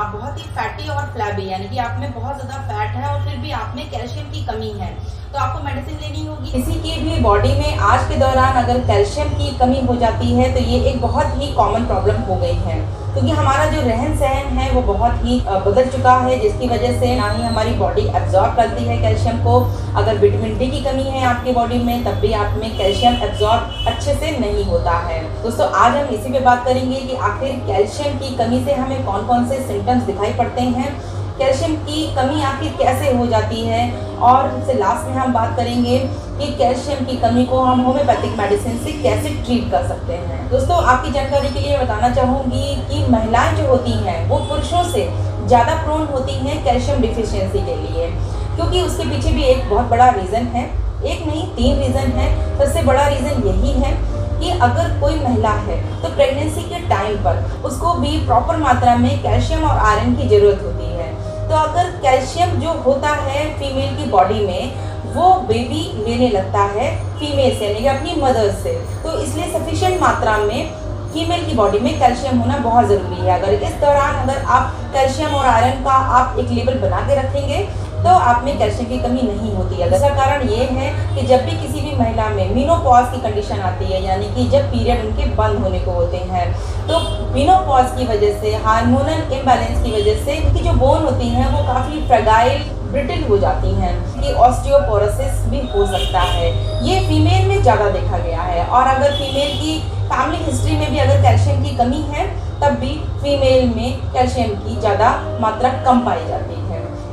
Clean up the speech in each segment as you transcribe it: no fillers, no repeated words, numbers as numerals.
आप बहुत ही फैटी और फ्लैबी यानी कि आप में बहुत ज़्यादा फैट है और फिर भी आप में कैल्शियम की कमी है, तो आपको मेडिसिन लेनी होगी। किसी की भी बॉडी में आज के दौरान अगर कैल्शियम की कमी हो जाती है तो ये एक बहुत ही कॉमन प्रॉब्लम हो गई है, क्योंकि हमारा जो रहन सहन है वो बहुत ही बदल चुका है, जिसकी वजह से ना ही हमारी बॉडी एब्जॉर्ब करती है कैल्शियम को। अगर विटामिन डी की कमी है आपकी बॉडी में तब भी आप में कैल्शियम एब्जॉर्ब अच्छे से नहीं होता है। दोस्तों आज हम इसी पे बात करेंगे कि आखिर कैल्शियम की कमी से हमें कौन कौन से सिम्टम्स दिखाई पड़ते हैं, कैल्शियम की कमी आखिर कैसे हो जाती है, और सबसे लास्ट में हम बात करेंगे कि कैल्शियम की कमी को हम होम्योपैथिक मेडिसिन से कैसे ट्रीट कर सकते हैं। दोस्तों आपकी जानकारी के लिए बताना चाहूँगी कि महिलाएं जो होती हैं वो पुरुषों से ज़्यादा प्रोन होती हैं कैल्शियम डिफिशियंसी के लिए, क्योंकि उसके पीछे भी एक बहुत बड़ा रीज़न है, एक नहीं 3 रीज़न है। सबसे बड़ा रीज़न यही है कि अगर कोई महिला है तो प्रेगनेंसी के टाइम पर उसको भी प्रॉपर मात्रा में कैल्शियम और आयरन की ज़रूरत होती है। तो अगर कैल्शियम जो होता है फीमेल की बॉडी में वो बेबी लेने लगता है फीमेल से यानी कि अपनी मदर से, तो इसलिए सफिशिएंट मात्रा में फीमेल की बॉडी में कैल्शियम होना बहुत ज़रूरी है। अगर इस दौरान अगर आप कैल्शियम और आयरन का आप एक लेवल बना के रखेंगे तो आप में कैल्शियम की कमी नहीं होती है। इसका कारण ये है कि जब भी किसी भी महिला में मेनोपॉज की कंडीशन आती है, यानी कि जब पीरियड उनके बंद होने को होते हैं, तो मेनोपॉज की वजह से, हार्मोनल इम्बैलेंस की वजह से उनकी जो बोन होती हैं वो काफ़ी फ्रेगाइल ब्रिटल हो जाती हैं, कि ऑस्टियोपोरोसिस भी हो सकता है। ये फीमेल में ज़्यादा देखा गया है, और अगर फीमेल की फैमिली हिस्ट्री में भी अगर कैल्शियम की कमी है तब भी फीमेल में कैल्शियम की ज़्यादा मात्रा कम पाई जाती है।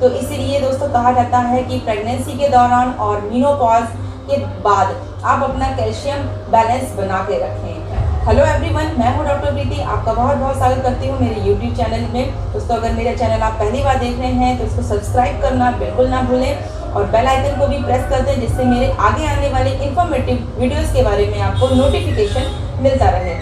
तो इसीलिए दोस्तों कहा जाता है कि प्रेगनेंसी के दौरान और मेनोपॉज के बाद आप अपना कैल्शियम बैलेंस बना के रखें। हेलो एवरीवन, मैं हूं डॉक्टर प्रीति, आपका बहुत बहुत स्वागत करती हूं मेरे यूट्यूब चैनल में। दोस्तों अगर मेरा चैनल आप पहली बार देख रहे हैं तो इसको सब्सक्राइब करना बिल्कुल ना भूलें और बेल आइकन को भी प्रेस कर दें, जिससे मेरे आगे आने वाले इन्फॉर्मेटिव वीडियोज़ के बारे में आपको नोटिफिकेशन मिलता रहे।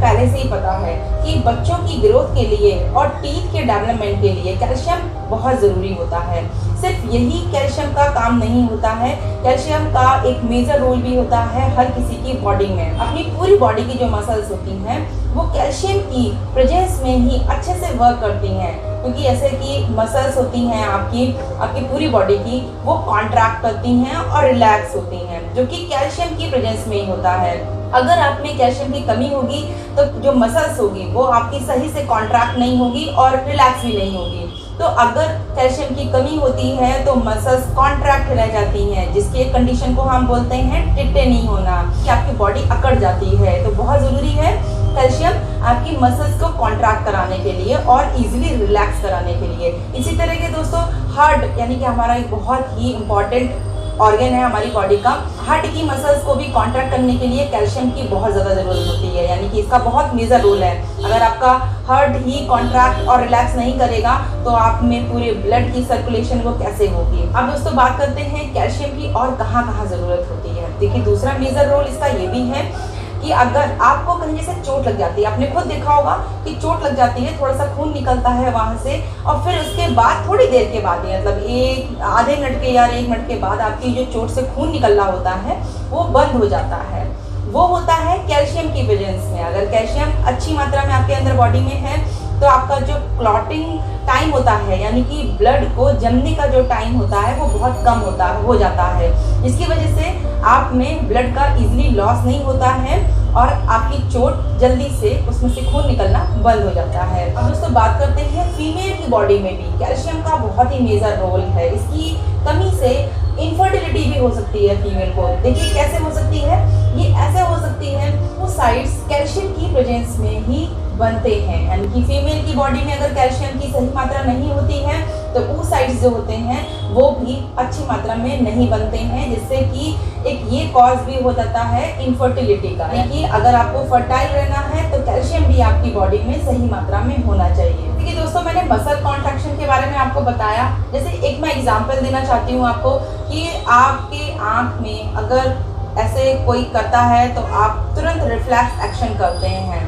पहले से ही पता है कि बच्चों की ग्रोथ के लिए और टीथ के डेवलपमेंट के लिए कैल्शियम बहुत ज़रूरी होता है। सिर्फ यही कैल्शियम का काम नहीं होता है, कैल्शियम का एक मेजर रोल भी होता है हर किसी की बॉडी में। अपनी पूरी बॉडी की जो मसल्स होती हैं वो कैल्शियम की प्रेजेंस में ही अच्छे से वर्क करती हैं, क्योंकि ऐसे कि मसल्स होती हैं आपकी पूरी बॉडी की, वो कॉन्ट्रैक्ट करती हैं और रिलैक्स होती हैं, जो कि कैल्शियम की प्रेजेंस में ही होता है। अगर आप में कैल्शियम की कमी होगी तो जो मसल्स होगी वो आपकी सही से कॉन्ट्रैक्ट नहीं होगी और रिलैक्स भी नहीं होगी। तो अगर कैल्शियम की कमी होती है तो मसल्स कॉन्ट्रैक्ट रह जाती हैं, जिसकी एक कंडीशन को हम बोलते हैं टिटेनी होना, कि आपकी बॉडी अकड़ जाती है। तो बहुत ज़रूरी है कैल्शियम आपकी मसल्स को कॉन्ट्रैक्ट कराने के लिए और इजीली रिलैक्स कराने के लिए। इसी तरह के दोस्तों हार्ट यानी कि हमारा एक बहुत ही इम्पॉर्टेंट ऑर्गन है हमारी बॉडी का, हार्ट की मसल्स को भी कॉन्ट्रैक्ट करने के लिए कैल्शियम की बहुत ज़्यादा ज़रूरत होती है, यानी कि इसका बहुत मेजर रोल है। अगर आपका हार्ट ही कॉन्ट्रैक्ट और रिलैक्स नहीं करेगा तो आप में पूरे ब्लड की सर्कुलेशन वो कैसे होगी। अब दोस्तों बात करते हैं कैल्शियम की और कहाँ कहाँ ज़रूरत होती है। देखिए दूसरा मेजर रोल इसका ये भी है कि अगर आपको कहीं जैसे चोट लग जाती है, आपने खुद देखा होगा कि चोट लग जाती है, थोड़ा सा खून निकलता है वहाँ से, और फिर उसके बाद थोड़ी देर के बाद ही मतलब एक आधे मिनट के या 1 मिनट के बाद आपकी जो चोट से खून निकलना होता है वो बंद हो जाता है। वो होता है कैल्शियम की प्रेजेंस में। अगर कैल्शियम अच्छी मात्रा में आपके अंदर बॉडी में है तो आपका जो क्लॉटिंग टाइम होता है, यानी कि ब्लड को जमने का जो टाइम होता है वो बहुत कम हो जाता है, जिसकी वजह से आप में ब्लड का इजीली लॉस नहीं होता है और आपकी चोट जल्दी से उसमें से खून निकलना बंद हो जाता है। अब दोस्तों बात करते हैं फीमेल की बॉडी में भी कैल्शियम का बहुत ही मेजर रोल है। इसकी कमी से इनफर्टिलिटी भी हो सकती है फीमेल को। देखिए कैसे हो सकती है, ये ऐसे हो सकती है, वो साइट्स कैल्शियम की प्रेजेंस में ही बनते हैं, यानी कि फीमेल की बॉडी में अगर कैल्शियम की सही मात्रा नहीं होती है तो वो साइट्स जो होते हैं वो भी अच्छी मात्रा में नहीं बनते हैं, जिससे कि एक ये कॉज भी हो जाता है इनफर्टिलिटी का। यानी कि अगर आपको फर्टाइल रहना है तो कैल्शियम भी आपकी बॉडी में सही मात्रा में होना चाहिए। देखिए दोस्तों मैंने मसल कॉन्ट्रैक्शन के बारे में आपको बताया, जैसे एक मैं एग्जांपल देना चाहती हूँ आपको कि आपके आँख में अगर ऐसे कोई करता है तो आप तुरंत रिफ्लेक्स एक्शन करते हैं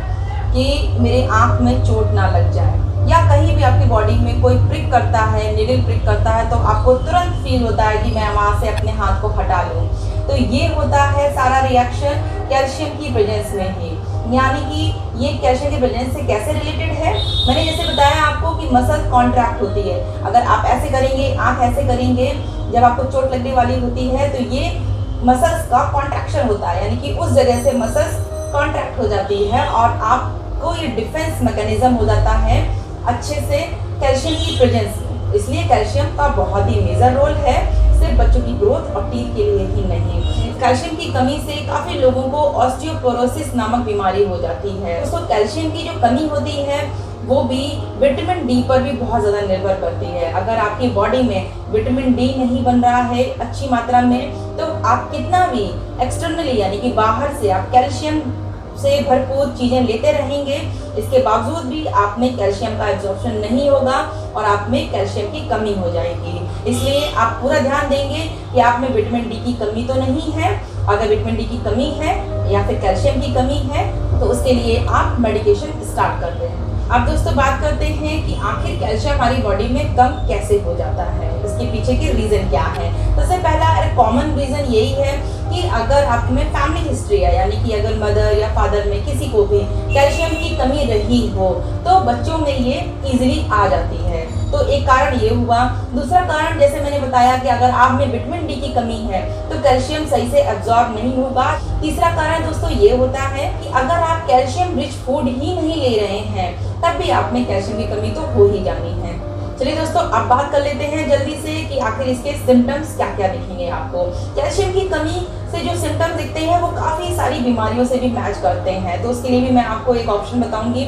कि मेरे आँख में चोट ना लग जाए, या कहीं भी आपकी बॉडी में कोई प्रिक करता है, नीडल प्रिक करता है तो आपको तुरंत फील होता है कि मैं वहाँ से अपने हाथ को हटा लूँ। तो ये होता है सारा रिएक्शन कैल्शियम की प्रेजेंस में ही। यानी कि ये कैल्शियम के प्रेजेंस से कैसे रिलेटेड है। मैंने जैसे बताया आपको कि मसल कॉन्ट्रैक्ट होती है। अगर आप ऐसे करेंगे, आंख ऐसे करेंगे, जब आपको चोट लगने वाली होती है तो ये मसल्स का कॉन्ट्रैक्शन होता है, यानी कि उस जगह से मसल्स कॉन्ट्रैक्ट हो जाती है और आपको ये डिफेंस मैकेनिज्म हो जाता है अच्छे से कैल्शियम की प्रेजेंस में। इसलिए कैल्शियम का बहुत ही मेजर रोल है, सिर्फ बच्चों की ग्रोथ और टीथ के लिए ही नहीं। कैल्शियम की कमी से काफ़ी लोगों को ऑस्टियोपोरोसिस नामक बीमारी हो जाती है। दोस्तों कैल्शियम की जो कमी होती है वो भी विटामिन डी पर भी बहुत ज़्यादा निर्भर करती है। अगर आपकी बॉडी में विटामिन डी नहीं बन रहा है अच्छी मात्रा में, तो आप कितना भी एक्सटर्नली यानी कि बाहर से आप कैल्शियम से भरपूर चीज़ें लेते रहेंगे, इसके बावजूद भी आप में कैल्शियम का एब्जॉर्प्शन नहीं होगा और आप में कैल्शियम की कमी हो जाएगी। इसलिए आप पूरा ध्यान देंगे कि आप में विटामिन डी की कमी तो नहीं है। अगर विटामिन डी की कमी है या फिर कैल्शियम की कमी है तो उसके लिए आप मेडिकेशन स्टार्ट कर दें। अब दोस्तों बात करते हैं कि आखिर कैल्शियम हमारी बॉडी में कम कैसे हो जाता है, इसके पीछे के रीज़न क्या है। सबसे पहला कॉमन रीज़न यही है कि अगर आप में फैमिली हिस्ट्री है, यानी कि अगर मदर या फादर में किसी को भी कैल्शियम की कमी रही हो तो बच्चों में ये इजीली आ जाती है। तो एक कारण ये हुआ। दूसरा कारण जैसे मैंने बताया कि अगर आप में विटामिन डी की कमी है तो कैल्शियम सही से एब्जॉर्ब नहीं होगा। तीसरा कारण दोस्तों ये होता है कि अगर आप कैल्शियम रिच फूड ही नहीं ले रहे हैं तब भी आप में कैल्शियम की कमी तो हो ही जानी है। चलिए दोस्तों अब बात कर लेते हैं जल्दी से कि आखिर इसके सिम्टम्स क्या क्या दिखेंगे आपको। कैल्शियम की कमी से जो सिम्टम्स दिखते हैं वो काफ़ी सारी बीमारियों से भी मैच करते हैं, तो उसके लिए भी मैं आपको एक ऑप्शन बताऊंगी।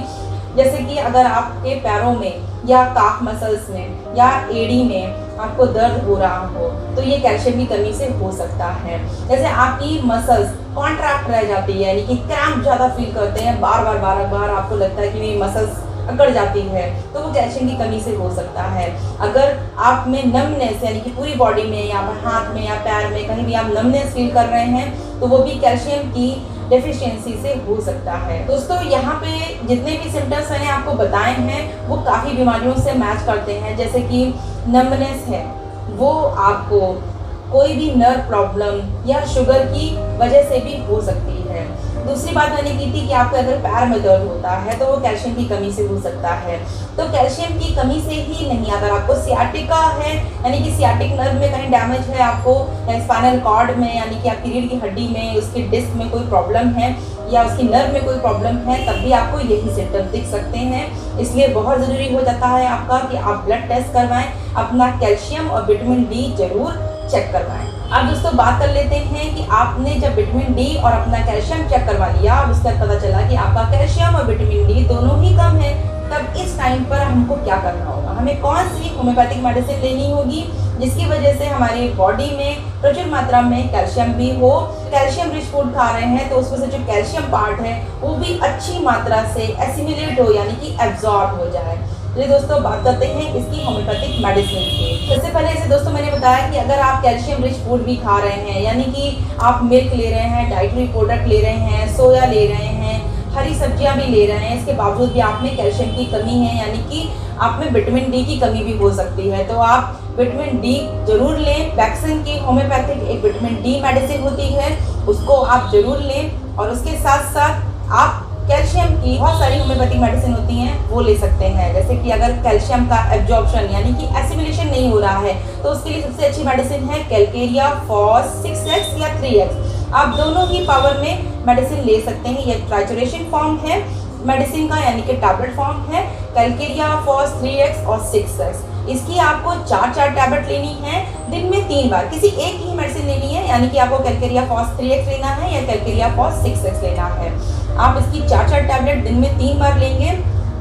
जैसे कि अगर आपके पैरों में या काफ मसल्स में या एड़ी में आपको दर्द हो रहा हो तो ये कैल्शियम की कमी से हो सकता है। जैसे आपकी मसल्स कॉन्ट्रैक्ट रह जाती है, यानी कि क्रैम्प ज़्यादा फील करते हैं, बार बार आपको लगता है कि मेरी मसल्स अकड़ जाती है, तो वो कैल्शियम की कमी से हो सकता है। अगर आप में नमनेस यानी कि पूरी बॉडी में या हाथ में या पैर में कहीं भी आप नमनेस फील कर रहे हैं तो वो भी कैल्शियम की डेफिशिएंसी से हो सकता है। दोस्तों यहाँ पे जितने भी सिम्टम्स मैंने आपको बताए हैं वो काफ़ी बीमारियों से मैच करते हैं। जैसे कि नमनेस है वो आपको कोई भी नर्व प्रॉब्लम या शुगर की वजह से भी हो सकती है। दूसरी बात मैंने की थी कि आपको अगर पैर में दर्द होता है तो वो कैल्शियम की कमी से हो सकता है। तो कैल्शियम की कमी से ही नहीं, अगर आपको सियाटिका है यानी कि सियाटिक नर्व में कहीं डैमेज है आपको, या स्पाइनल कॉर्ड में यानी कि आपकी रीढ़ की हड्डी में उसकी डिस्क में कोई प्रॉब्लम है या उसकी नर्व में कोई प्रॉब्लम है, तब भी आपको यही सिम्टम्स दिख सकते हैं। इसलिए बहुत ज़रूरी हो जाता है आपका कि आप ब्लड टेस्ट करवाएं, अपना कैल्शियम और विटामिन डी जरूर चेक करवाएं। अब दोस्तों बात कर लेते हैं कि आपने जब विटामिन डी और अपना कैल्शियम चेक करवा लिया और उसके बाद पता चला कि आपका कैल्शियम और विटामिन डी दोनों ही कम है, तब इस टाइम पर हमको क्या करना होगा। हमें कौन सी होम्योपैथिक मेडिसिन लेनी होगी जिसकी वजह से हमारी बॉडी में प्रचुर मात्रा में कैल्शियम भी हो। कैल्शियम रिच फूड खा रहे हैं तो उसमें से जो कैल्शियम पार्ट है वो भी अच्छी मात्रा से एसिमिलेट हो यानी कि एब्जॉर्ब हो जाए। चलिए दोस्तों बात करते हैं इसकी होम्योपैथिक मेडिसिन की। सबसे पहले जैसे दोस्तों मैंने बताया कि अगर आप कैल्शियम रिच फूड भी खा रहे हैं, यानी कि आप मिल्क ले रहे हैं, डाइटरी प्रोडक्ट ले रहे हैं, सोया ले रहे हैं, हरी सब्जियां भी ले रहे हैं, इसके बावजूद भी आप में कैल्शियम की कमी है यानी कि आप में विटामिन डी की कमी भी हो सकती है, तो आप विटामिन डी जरूर लें। वैक्सीन की होम्योपैथिक एक विटामिन डी मेडिसिन होती है, उसको आप जरूर लें। और उसके साथ साथ आप कैल्शियम की बहुत सारी होम्योपैथिक मेडिसिन होती हैं वो ले सकते हैं। जैसे कि अगर कैल्शियम का एब्जॉर्प्शन यानी कि एसिमिलेशन नहीं हो रहा है तो उसके लिए सबसे अच्छी मेडिसिन है कैलकेरिया फॉस 6x या 3x। आप दोनों ही पावर में मेडिसिन ले सकते हैं। यह ट्राइचुरेशन फॉर्म है मेडिसिन का यानी कि टैबलेट फॉर्म है कैलकेरिया फॉस 3x और 6x। इसकी आपको 4 टैबलेट लेनी है दिन में 3 बार। किसी एक ही मेडिसिन लेनी है, यानी कि आपको कैलकेरिया फॉस 3x लेना है या कैलकेरिया फॉस 6x लेना है। आप इसकी 4 टैबलेट दिन में 3 बार लेंगे।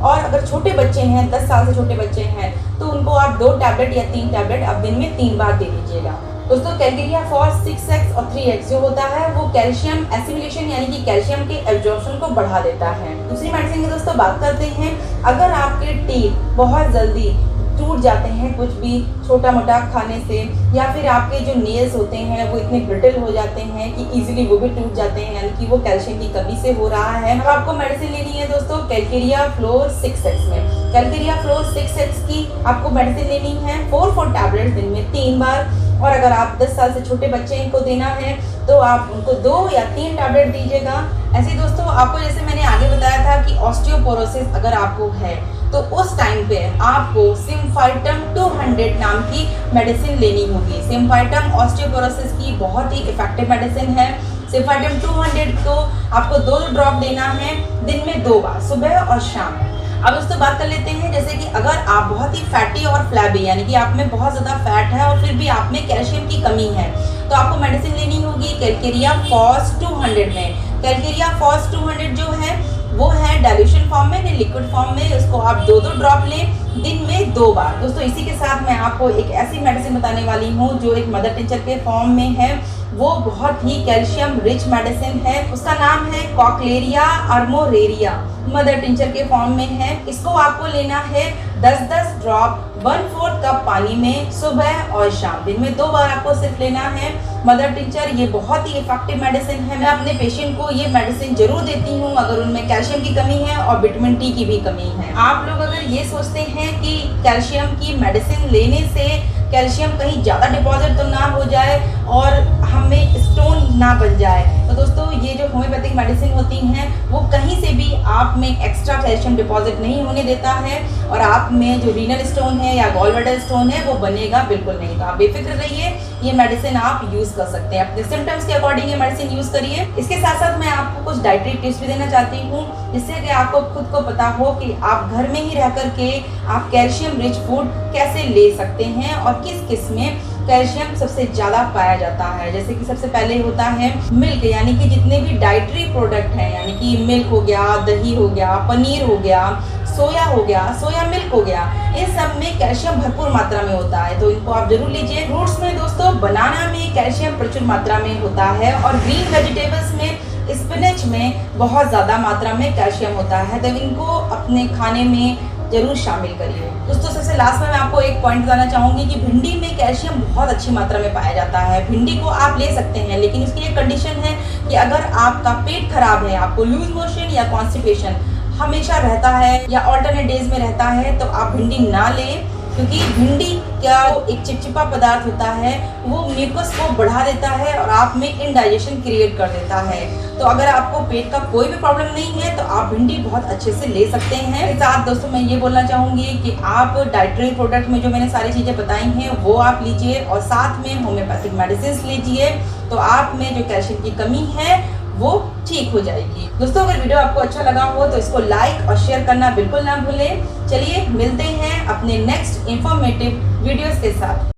और अगर छोटे बच्चे हैं, 10 साल से छोटे बच्चे हैं, तो उनको आप 2 टैबलेट या 3 टैबलेट आप दिन में 3 बार दे दीजिएगा। दोस्तों कैलकेरिया फॉस 6x और 3x जो होता है वो कैल्शियम एसिमिलेशन यानी कि कैल्शियम के एब्जॉर्प्शन को बढ़ा देता है। दूसरी मेडिसिन की दोस्तों बात करते हैं। अगर आपके टीथ बहुत जल्दी टूट जाते हैं कुछ भी छोटा मोटा खाने से, या फिर आपके जो नेल्स होते हैं वो इतने ब्रिटल हो जाते हैं कि इजीली वो भी टूट जाते हैं, यानी कि वो कैल्शियम की कमी से हो रहा है। अब आपको मेडिसिन लेनी है दोस्तों कैलकेरिया फ्लोर 6x में। कैलकेरिया फ्लोर 6x की आपको मेडिसिन लेनी है 4 टैबलेट्स दिन में 3 बार। और अगर आप 10 साल से छोटे बच्चे को देना है तो आप उनको 2 या 3 टैबलेट दीजिएगा। ऐसे ही दोस्तों, आपको जैसे मैंने आगे बताया था कि ऑस्टियोपोरोसिस अगर आपको है तो उस टाइम पे आपको सिम्फाइटम 200 नाम की मेडिसिन लेनी होगी। सिम्फाइटम ऑस्टियोपोरोसिस की बहुत ही इफेक्टिव मेडिसिन है। सिम्फाइटम 200 को आपको 2 ड्रॉप लेना है दिन में 2 बार, सुबह और शाम। अब दोस्तों बात कर लेते हैं, जैसे कि अगर आप बहुत ही फैटी और फ्लैबी यानी कि आप में बहुत ज़्यादा फैट है और फिर भी आप में कैल्शियम की कमी है, तो आपको मेडिसिन लेनी होगी कैलकेरिया फॉस 200 में। कैलकेरिया फॉस 200 जो है वो है डाइल्यूशन फॉर्म में, नहीं लिक्विड फॉर्म में। उसको आप 2 ड्रॉप लें दिन में 2 बार। दोस्तों इसी के साथ मैं आपको एक ऐसी मेडिसिन बताने वाली हूँ जो एक मदर टिंचर के फॉर्म में है। वो बहुत ही कैल्शियम रिच मेडिसिन है। उसका नाम है कॉकलेरिया आर्मोरेरिया, मदर टिंचर के फॉर्म में है। इसको आपको लेना है 10-10 ड्रॉप 1/4 कप पानी में सुबह और शाम, दिन में 2 बार आपको सिर्फ लेना है। मदर टिंचर ये बहुत ही इफेक्टिव मेडिसिन है। मैं अपने पेशेंट को ये मेडिसिन जरूर देती हूँ अगर उनमें कैल्शियम की कमी है और विटामिन डी की भी कमी है। आप लोग अगर ये सोचते हैं कि कैल्शियम की मेडिसिन लेने से कैल्शियम कहीं ज़्यादा डिपॉजिट तो ना हो जाए और हमें स्टोन ना बन जाए, तो दोस्तों ये जो होम्योपैथिक मेडिसिन होती हैं वो कहीं से भी आप में एक्स्ट्रा कैल्शियम डिपॉजिट नहीं होने देता है और आप में जो रीनल स्टोन है या गॉल ब्लैडर स्टोन है वो बनेगा बिल्कुल नहीं। तो आप बेफिक्र रहिए, ये मेडिसिन आप यूज़ कर सकते हैं, अपने सिम्टम्स के अकॉर्डिंग ये मेडिसिन यूज़ करिए। इसके साथ साथ मैं आपको कुछ डाइटरी टिप्स भी देना चाहती हूँ जिससे कि आपको खुद को पता हो कि आप घर में ही रह करके आप कैल्शियम रिच फूड कैसे ले सकते हैं और किस किस में कैल्शियम सबसे ज़्यादा पाया जाता है। जैसे कि सबसे पहले होता है मिल्क, यानी कि जितने भी डाइटरी प्रोडक्ट हैं, यानी कि मिल्क हो गया, दही हो गया, पनीर हो गया, सोया हो गया, सोया मिल्क हो गया, इन सब में कैल्शियम भरपूर मात्रा में होता है, तो इनको आप जरूर लीजिए। फ्रूट्स में दोस्तों बनाना में कैल्शियम प्रचुर मात्रा में होता है और ग्रीन वेजिटेबल्स में, स्पिनच में बहुत ज़्यादा मात्रा में कैल्शियम होता है, तो इनको अपने खाने में जरूर शामिल करिए। दोस्तों सबसे लास्ट में मैं आपको एक पॉइंट बताना चाहूँगी कि भिंडी में कैल्शियम बहुत अच्छी मात्रा में पाया जाता है। भिंडी को आप ले सकते हैं, लेकिन उसकी एक कंडीशन है कि अगर आपका पेट खराब है, आपको लूज मोशन या कॉन्स्टिपेशन हमेशा रहता है या ऑल्टरनेट डेज में रहता है, तो आप भिंडी ना लें, क्योंकि भिंडी क्या एक चिपचिपा पदार्थ होता है, वो म्यूकस को बढ़ा देता है और आप में इनडाइजेशन क्रिएट कर देता है। तो अगर आपको पेट का कोई भी प्रॉब्लम नहीं है तो आप भिंडी बहुत अच्छे से ले सकते हैं। इसके साथ दोस्तों मैं ये बोलना चाहूँगी कि आप डाइटरी प्रोडक्ट में जो मैंने सारी चीज़ें बताई हैं वो आप लीजिए और साथ में होम्योपैथिक मेडिसिन लीजिए, तो आप में जो कैल्शियम की कमी है वो ठीक हो जाएगी। दोस्तों अगर वीडियो आपको अच्छा लगा हो तो इसको लाइक और शेयर करना बिल्कुल ना भूलें। चलिए मिलते हैं अपने नेक्स्ट इंफॉर्मेटिव वीडियोस के साथ।